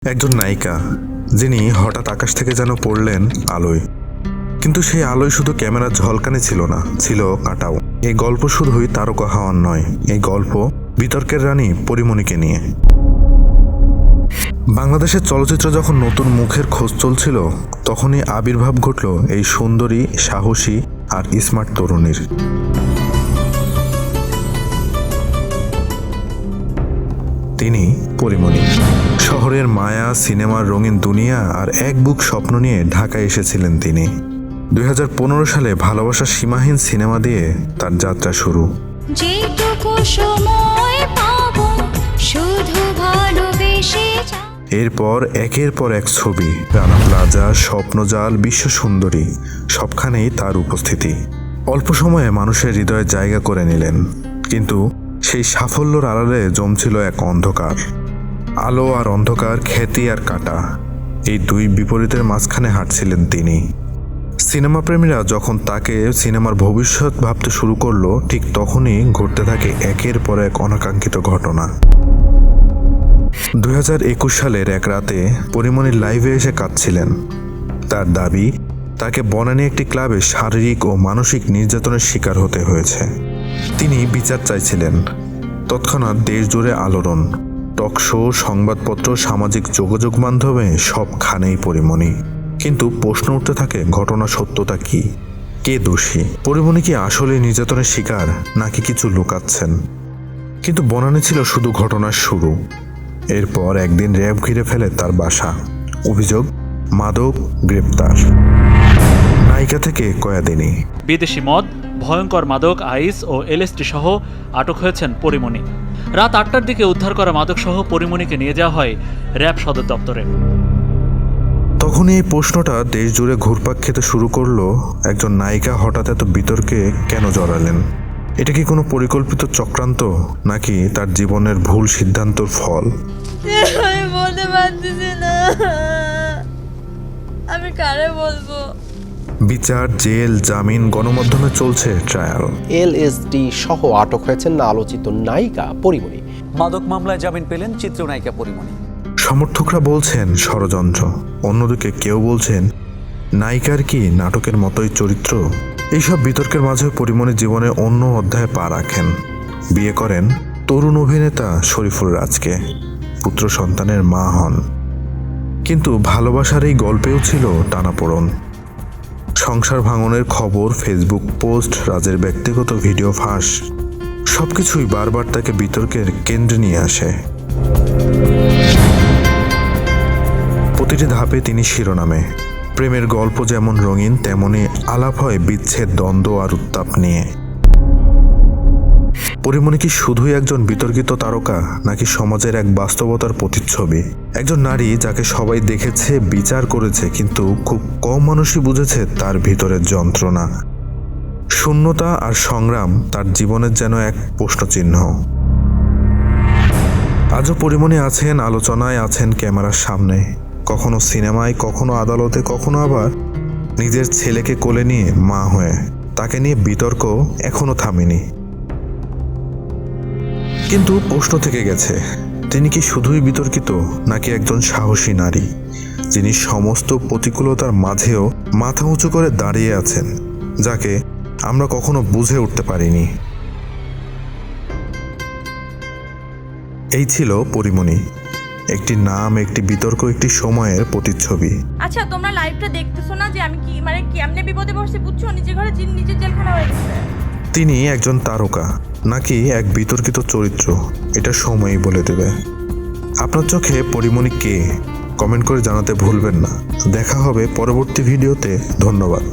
একজন নায়িকা যিনি হঠাৎ আকাশ থেকে যেন পড়লেন আলোয়, কিন্তু সেই আলোয় শুধু ক্যামেরার ঝলকানি ছিল না, ছিল কাটাও। এই গল্প শুধুই তারকা হওয়ার নয়, এই গল্প বিতর্কের রানী পরীমনিকে নিয়ে। বাংলাদেশের চলচ্চিত্র যখন নতুন মুখের খোঁজ চলছিল, তখনই আবির্ভাব ঘটল এই সুন্দরী, সাহসী আর স্মার্ট তরুণীর। তিনি পরীমনি। শহরের মায়া, সিনেমার রঙিন দুনিয়া আর এক বুক স্বপ্ন নিয়ে ঢাকায় এসেছিলেন তিনি। 2015 সালে ভালোবাসার সীমাহীন সিনেমা দিয়ে তার যাত্রা শুরু। যেটুকু সময় পাবো শুধু ভালোবেসে যা। এরপর একের পর এক ছবি, রানা প্লাজা, স্বপ্নজাল, বিশ্ব সুন্দরী, সবখানেই তার উপস্থিতি। অল্প সময়ে মানুষের হৃদয়ে জায়গা করে নিলেন, কিন্তু সেই সাফল্যর আড়ালে জমছিল এক অন্ধকার। আলো আর অন্ধকার, খ্যাতি আর কাটা, এই দুই বিপরীতের মাঝখানে হাঁটছিলেন তিনি। সিনেমা প্রেমীরা যখন তাকে সিনেমার ভবিষ্যৎ ভাবতে শুরু করলো, ঠিক তখনই ঘটতে থাকে একের পর এক অনাকাঙ্ক্ষিত ঘটনা। 2021 সালের এক রাতে পরীমনি লাইভে এসে কাঁদছিলেন। তার দাবি, তাকে বনানী একটি ক্লাবে শারীরিক ও মানসিক নির্যাতনের শিকার হতে হয়েছে। তিনি বিচার চাইছিলেন। তৎক্ষণাৎ দেশ জুড়ে আলোড়ন, টক শো, সংবাদপত্র, সামাজিক যোগাযোগ মাধ্যমে সবখানেই পরীমনি। কিন্তু প্রশ্ন উঠতে থাকে, ঘটনা সত্যতা কি? কে দোষী? পরীমনি কি আসলে নির্যাতনের শিকার, নাকি কিছু লুকাচ্ছেন? কিন্তু বনানী ছিল শুধু ঘটনার শুরু। এরপর একদিন র্যাব ঘিরে ফেলে তার বাসা। অভিযোগ, মাদক, গ্রেপ্তার। নায়িকা থেকে কয়াদিনী। বিদেশি মদ, ভয়ঙ্কর মাদক, আইস ও এলএসডি সহ আটক হয়েছেন পরীমনি। রাত 8টার দিকে উদ্ধার করা মাদক সহ পরীমনিকে নিয়ে যাওয়া হয় র্যাব সদর দপ্তরে। তখনই এই প্রশ্নটা দেশ জুড়ে ঘুরপাক খেতে শুরু করলো, একজন নায়িকা হঠাৎ এত বিতর্কে কেন জড়ালেন? এটা কি কোনো পরিকল্পিত চক্রান্ত, নাকি তার জীবনের ভুল সিদ্ধান্তর ফল? আমি বলতে পারতেছি না, আমি কারে বলবো? বিচার, জেল, জামিন, গণমাধ্যমে চলছে ট্রায়াল। এলএসডি সহ আটক হয়েছেন আলোচিত নায়িকা পরীমনি। মাদক মামলায় জামিন পেলেন চিত্রনায়িকা পরীমনি। সমর্থকরা বলছেন ষড়যন্ত্র, অন্যদিকে কেউ বলছেন নায়িকার কি নাটকের মতোই চরিত্র। এইসব বিতর্কের মাঝে পরীমনি জীবনে অন্য অধ্যায়ে পা রাখেন। বিয়ে করেন তরুণ অভিনেতা শরীফুল রাজকে, পুত্র সন্তানের মা হন। কিন্তু ভালোবাসার এই গল্পেও ছিল টানাপোড়েন। সংসার ভাঙনের খবর, ফেসবুক পোস্ট, রাজের ব্যক্তিগত ভিডিও ফাঁস, সবকিছুই বারবার তাকে বিতর্কের কেন্দ্রে নিয়ে আসে। প্রতিটি ধাপে তিনি শিরোনামে। প্রেমের গল্প যেমন রঙিন, তেমনি আলাপ হয় বিচ্ছেদ, দ্বন্দ্ব আর উত্তাপ নিয়ে। পরীমনি কি শুধুই একজন বিতর্কিত তারকা, নাকি সমাজের এক বাস্তবতার প্রতিচ্ছবি? একজন নারী যাকে সবাই দেখেছে, বিচার করেছে, কিন্তু খুব কম মানুষই বুঝেছে তার ভিতরের যন্ত্রণা। শূন্যতা আর সংগ্রাম তার জীবনের যেন এক প্রশ্নচিহ্ন। আজও পরীমনি আছেন আলোচনায়, আছেন ক্যামেরার সামনে, কখনো সিনেমায়, কখনো আদালতে, কখনো আবার নিজের ছেলেকে কোলে নিয়ে মা হয়ে। তাকে নিয়ে বিতর্ক এখনো থামেনি। কিন্তু প্রশ্ন থেকে গেছে, তিনি কি শুধুই বিতর্কিত, নাকি একজন সাহসী নারী, যিনি সমস্ত প্রতিকূলতার মাঝেও মাথা উঁচু করে দাঁড়িয়ে আছেন, যাকে আমরা কখনো বুঝে উঠতে পারিনি। এই ছিল পরীমনি, একটি নাম, একটি বিতর্ক, একটি সময়ের প্রতিচ্ছবি। আচ্ছা, তোমরা লাইভটা দেখতেছো না যে আমি কি কেমনে বিপদে পড়ছি, বুঝছো? নিজের ঘরে নিজের জেলখানা হয়ে গেছে। তিনি একজন তারকা, নাকি এক বিতর্কিত চরিত্র, এটা সময়ই বলে দেবে। আপনার চোখে পরীমনি কে? কমেন্ট করে জানাতে ভুলবেন না। দেখা হবে পরবর্তী ভিডিওতে। ধন্যবাদ।